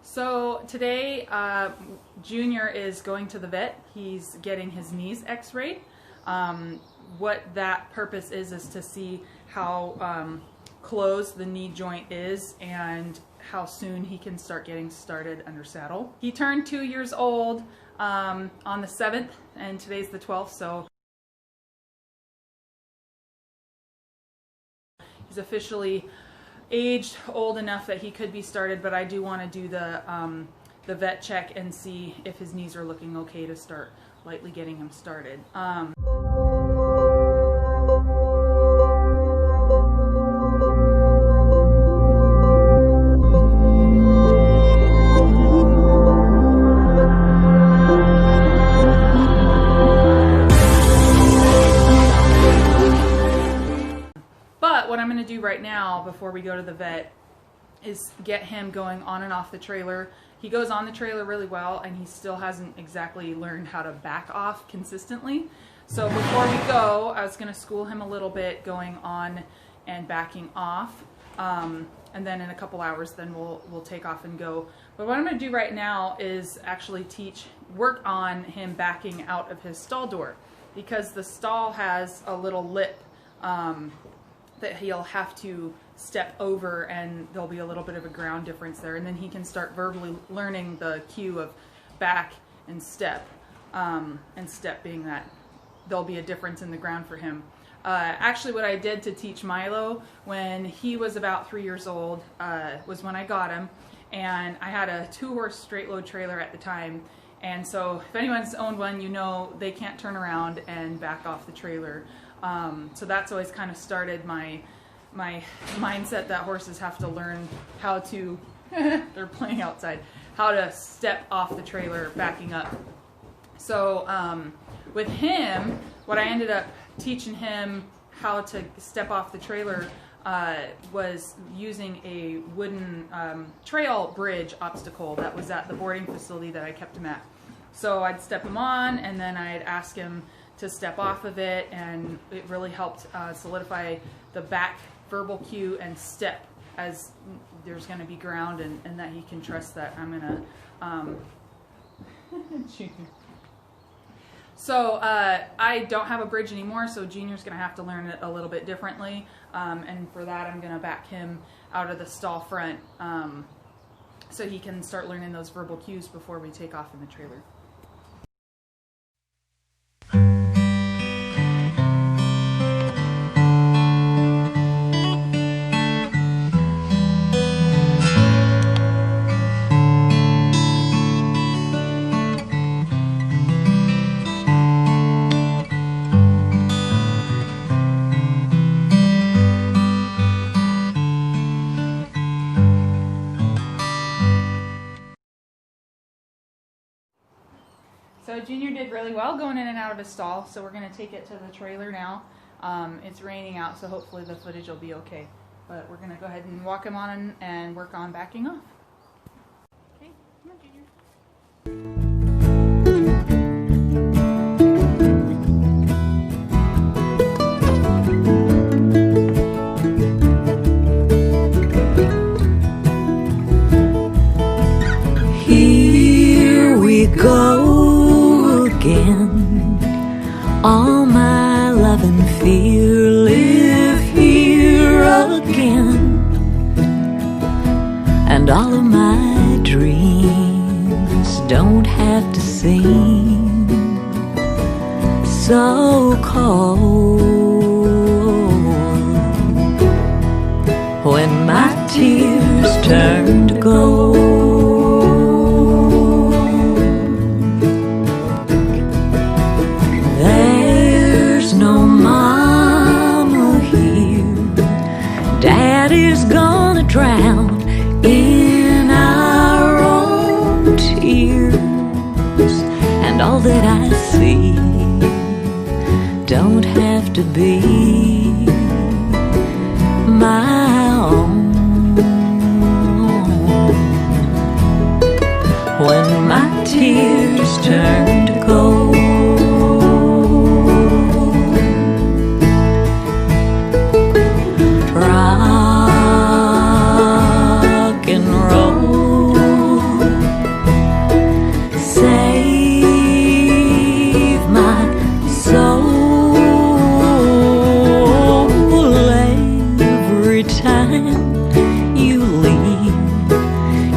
So today, Junior is going to the vet. He's getting his knees x-rayed. What that purpose is to see how closed the knee joint is and how soon he can start getting started under saddle. He turned 2 years old on the 7th, and today's the 12th, so he's officially aged old enough that he could be started, but I do want to do the vet check and see if his knees are looking okay to start lightly getting him started. What I'm going to do right now before we go to the vet is get him going on and off the trailer. He goes on the trailer really well, and he still hasn't exactly learned how to back off consistently. So before we go, I was going to school him a little bit going on and backing off, and then in a couple hours then we'll take off and go. But what I'm going to do right now is actually work on him backing out of his stall door, because the stall has a little lip that he'll have to step over, and there'll be a little bit of a ground difference there, and then he can start verbally learning the cue of back and step being that there'll be a difference in the ground for him. Actually, what I did to teach Milo when he was about 3 years old was when I got him, and I had a 2-horse straight load trailer at the time, and so if anyone's owned one, you know they can't turn around and back off the trailer. So that's always kind of started my mindset that horses have to learn how to, they're playing outside, how to step off the trailer backing up. So with him, what I ended up teaching him how to step off the trailer was using a wooden trail bridge obstacle that was at the boarding facility that I kept him at. So I'd step him on, and then I'd ask him to step off of it, and it really helped solidify the back verbal cue and step as there's going to be ground, and that he can trust that I'm going to So I don't have a bridge anymore, so Junior's going to have to learn it a little bit differently, and for that I'm going to back him out of the stall front so he can start learning those verbal cues before we take off in the trailer. So Junior did really well going in and out of his stall, so we're going to take it to the trailer now. It's raining out, so hopefully the footage will be okay. But we're going to go ahead and walk him on and work on backing off. Okay, come on, Junior. Here we go. All my love and fear live here again, and all of my dreams don't have to seem so cold when my tears turn to gold. Daddy's gonna drown in our own tears, and all that I see don't have to be my own. When my tears turn to gold, rock and roll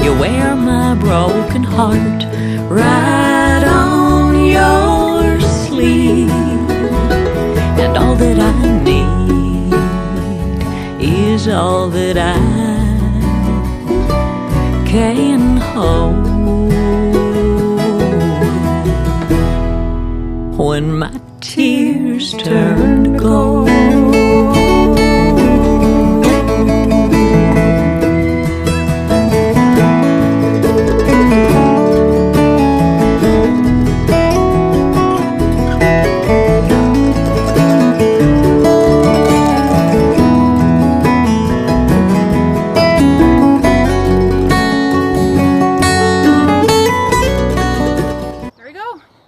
You wear my broken heart right on your sleeve, and all that I need is all that I can hold. When my tears turn to gold,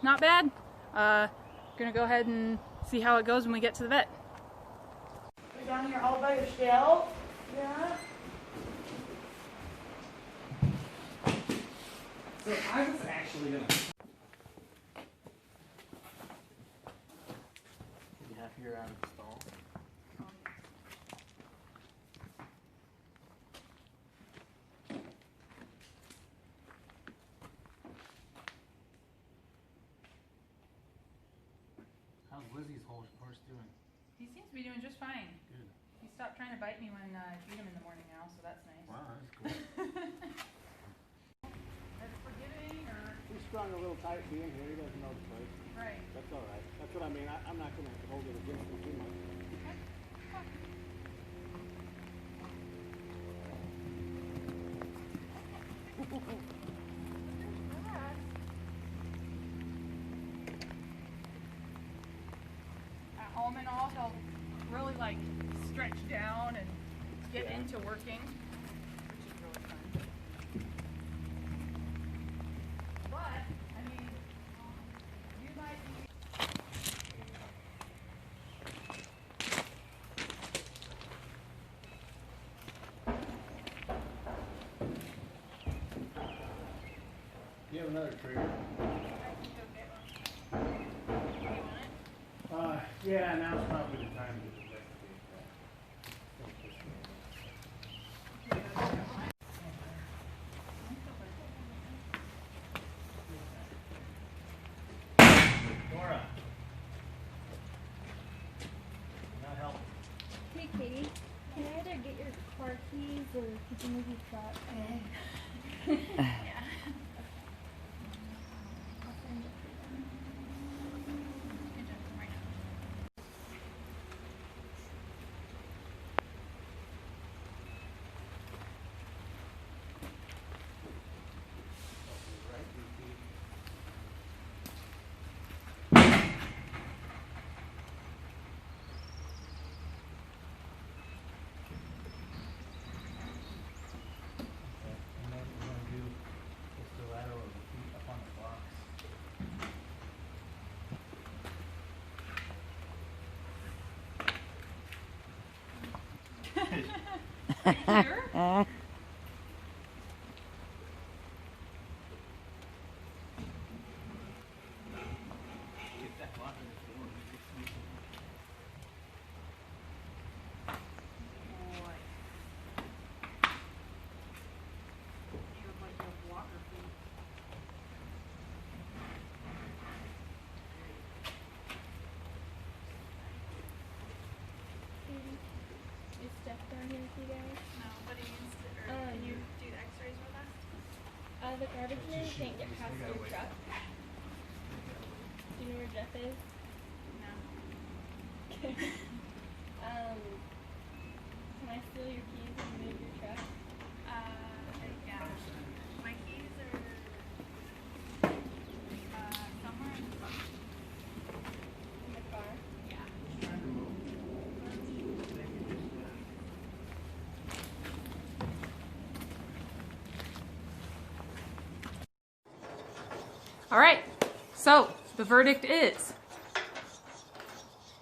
not bad. Gonna go ahead and see how it goes when we get to the vet. You're down here all by yourself? Yeah. So I was actually gonna. You happy you're out of the stall? How's Lizzie's horse doing? He seems to be doing just fine. Good. He stopped trying to bite me when I feed him in the morning now, so that's nice. Wow, that's cool. That's forgiving, or? He's strung a little tight being here. He doesn't know the place. Right. That's all right. That's what I mean. I'm not going to hold it against him too much. Okay. At home and all, he'll really like stretch down and get into working, which is really fun. But, I mean, you might be... You have another trigger. Yeah, now's probably the time to investigate that. Nora. Not helping. Hey Katie, can I either get your car keys or could you move your truck? Yeah. I'll send it to them. Sure? Is Steph down here with you guys? No, but he needs to, or can you do the X-rays with us? The garbage man can't get past your truck. Do you know where Jeff is? No. Can I steal your keys and move your truck? Yeah. My keys are, somewhere in the car. In the car? Yeah. All right, so the verdict is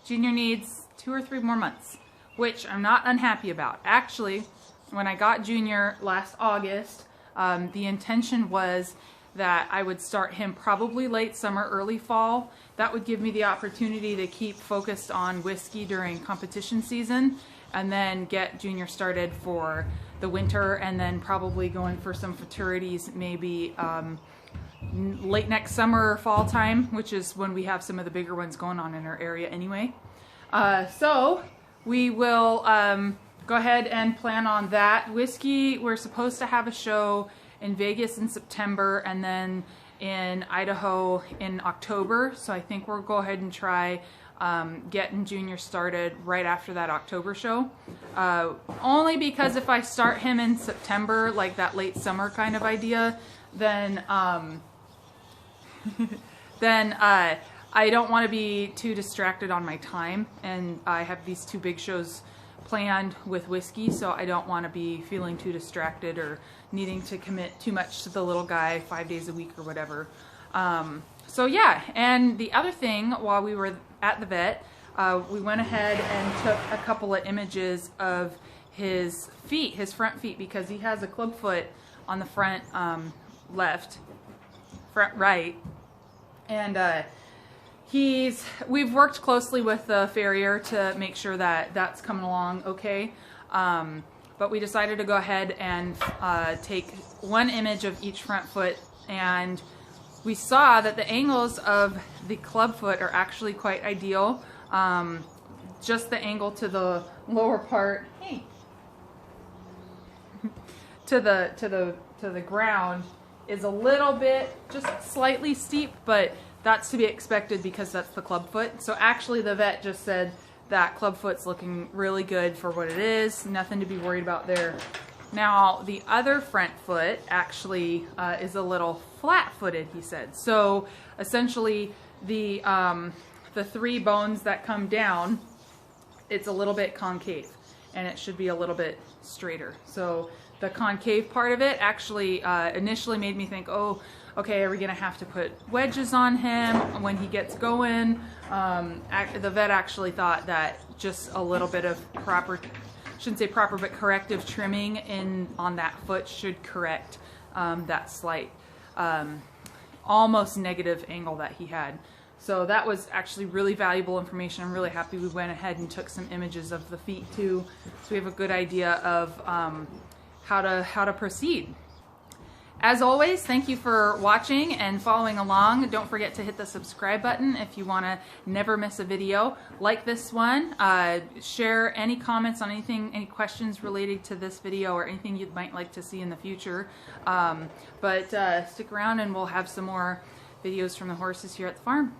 Junior needs 2 or 3 more months, which I'm not unhappy about. Actually, when I got Junior last August, the intention was that I would start him probably late summer, early fall. That would give me the opportunity to keep focused on whiskey during competition season and then get Junior started for the winter, and then probably going for some futurities maybe late next summer or fall time, which is when we have some of the bigger ones going on in our area anyway. So we will go ahead and plan on that. Whiskey, we're supposed to have a show in Vegas in September and then in Idaho in October. So I think we'll go ahead and try getting Junior started right after that October show. Only because if I start him in September, like that late summer kind of idea, then I don't want to be too distracted on my time, and I have these two big shows planned with Whiskey, so I don't want to be feeling too distracted or needing to commit too much to the little guy 5 days a week or whatever. So yeah, and the other thing, while we were at the vet, we went ahead and took a couple of images of his feet, his front feet, because he has a club foot on the front left, front right, and we've worked closely with the farrier to make sure that that's coming along okay. But we decided to go ahead and take one image of each front foot, and we saw that the angles of the club foot are actually quite ideal. Just the angle to the lower part, hey, to the ground is a little bit, just slightly steep, but that's to be expected because that's the club foot. So actually the vet just said that club foot's looking really good for what it is. Nothing to be worried about there. Now the other front foot actually is a little flat-footed, he said. So essentially the three bones that come down, it's a little bit concave, and it should be a little bit straighter. So the concave part of it actually initially made me think, oh, okay, are we gonna have to put wedges on him when he gets going? The vet actually thought that just a little bit of shouldn't say proper, but corrective trimming on that foot should correct that slight, almost negative angle that he had. So that was actually really valuable information. I'm really happy we went ahead and took some images of the feet too, so we have a good idea of how to proceed. As always, thank you for watching and following along. Don't forget to hit the subscribe button if you want to never miss a video like this one. Share any comments on anything, any questions related to this video or anything you might like to see in the future. But stick around and we'll have some more videos from the horses here at the farm.